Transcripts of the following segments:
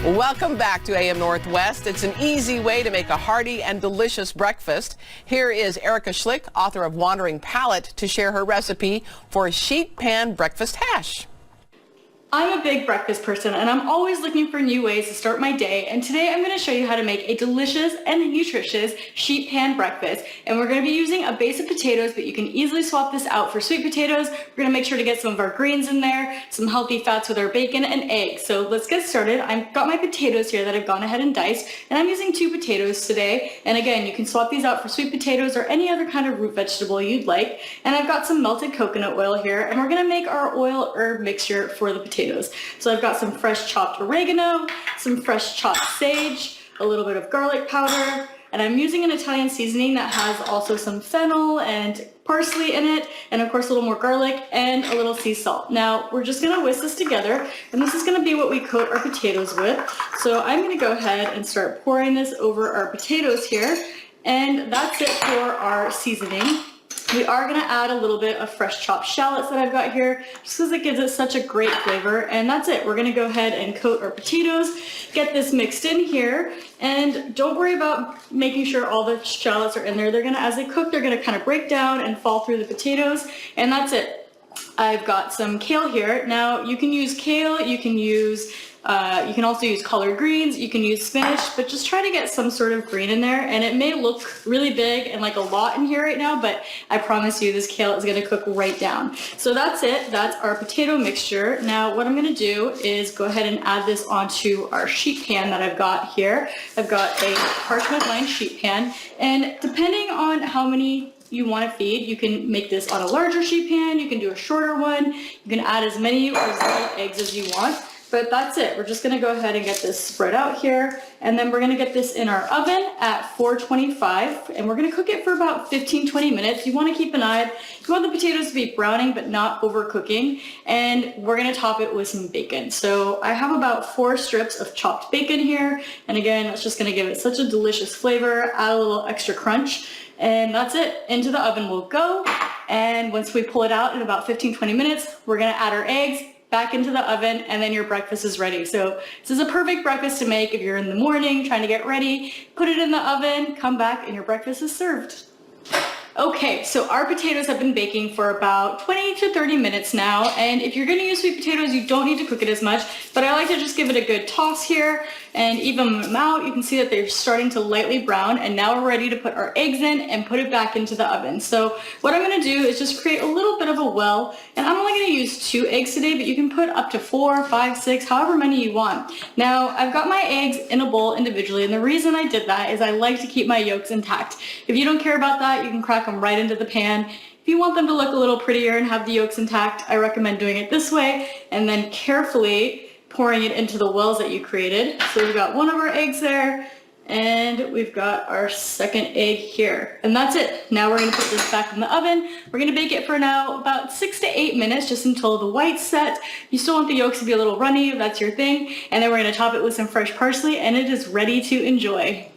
Welcome back to AM Northwest. It's an easy way to make a hearty and delicious breakfast. Here is Erica Schlick, author of Wandering Palate, to share her recipe for a sheet pan breakfast hash. I'm a big breakfast person and I'm always looking for new ways to start my day, and today I'm going to show you how to make a delicious and nutritious sheet pan breakfast. And we're going to be using a base of potatoes, but you can easily swap this out for sweet potatoes. We're going to make sure to get some of our greens in there, some healthy fats with our bacon and eggs. So let's get started. I've got my potatoes here that I've gone ahead and diced, and I'm using 2 potatoes today. And again, you can swap these out for sweet potatoes or any other kind of root vegetable you'd like. And I've got some melted coconut oil here, and we're going to make our oil herb mixture for the potatoes. So I've got some fresh chopped oregano, some fresh chopped sage, a little bit of garlic powder, and I'm using an Italian seasoning that has also some fennel and parsley in it, and of course a little more garlic and a little sea salt. Now we're just going to whisk this together, and this is going to be what we coat our potatoes with. So I'm going to go ahead and start pouring this over our potatoes here, and that's it for our seasoning. We are going to add a little bit of fresh chopped shallots that I've got here, just because it gives it such a great flavor. And that's it. We're going to go ahead and coat our potatoes, get this mixed in here, and don't worry about making sure all the shallots are in there. They're going to, as they cook, they're going to kind of break down and fall through the potatoes, and that's it. I've got some kale here. Now you can use kale, you can also use collard greens, you can use spinach, but just try to get some sort of green in there. And it may look really big and like a lot in here right now, but I promise you this kale is going to cook right down. So that's it. That's our potato mixture. Now what I'm going to do is go ahead and add this onto our sheet pan that I've got here. I've got a parchment lined sheet pan, and depending on how many you want to feed, you can make this on a larger sheet pan, you can do a shorter one, you can add as many or as little eggs as you want. But that's it. We're just going to go ahead and get this spread out here, and then we're going to get this in our oven at 425, and we're going to cook it for about 15-20 minutes. You want to keep an eye. You want the potatoes to be browning but not overcooking, and we're going to top it with some bacon. So I have about 4 strips of chopped bacon here, and again, it's just going to give it such a delicious flavor, add a little extra crunch, and that's it. Into the oven we'll go, and once we pull it out in about 15-20 minutes, we're going to add our eggs back into the oven, and then your breakfast is ready. So this is a perfect breakfast to make if you're in the morning trying to get ready. Put it in the oven, come back, and your breakfast is served. Okay, so our potatoes have been baking for about 20 to 30 minutes now, and if you're going to use sweet potatoes, you don't need to cook it as much, but I like to just give it a good toss here and even them out. You can see that they're starting to lightly brown, and now we're ready to put our eggs in and put it back into the oven. So what I'm going to do is just create a little bit of a well, and I'm only going to use 2 eggs today, but you can put up to 4, 5, 6, however many you want. Now I've got my eggs in a bowl individually, and the reason I did that is I like to keep my yolks intact. If you don't care about that, you can crack them right into the pan. If you want them to look a little prettier and have the yolks intact, I recommend doing it this way, and then carefully pouring it into the wells that you created. So we've got one of our eggs there, and we've got our second egg here, and that's it. Now we're going to put this back in the oven. We're going to bake it for now about 6 to 8 minutes, just until the white's set. You still want the yolks to be a little runny if that's your thing, and then we're going to top it with some fresh parsley, and it is ready to enjoy.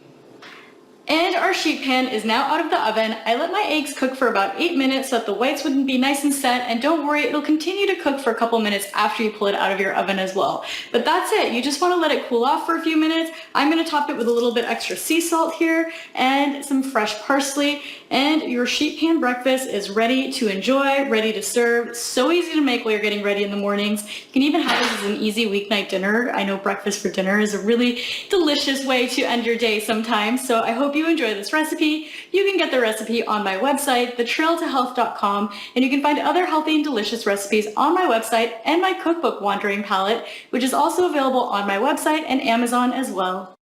And our sheet pan is now out of the oven. I let my eggs cook for about 8 minutes so that the whites wouldn't be nice and set, and don't worry, it'll continue to cook for a couple minutes after you pull it out of your oven as well. But that's it. You just want to let it cool off for a few minutes. I'm going to top it with a little bit extra sea salt here and some fresh parsley, and your sheet pan breakfast is ready to enjoy, ready to serve. So easy to make while you're getting ready in the mornings. You can even have this as an easy weeknight dinner. I know breakfast for dinner is a really delicious way to end your day sometimes, so I hope you enjoy this recipe. You can get the recipe on my website, thetrailtohealth.com, and you can find other healthy and delicious recipes on my website and my cookbook, Wandering Palate, which is also available on my website and Amazon as well.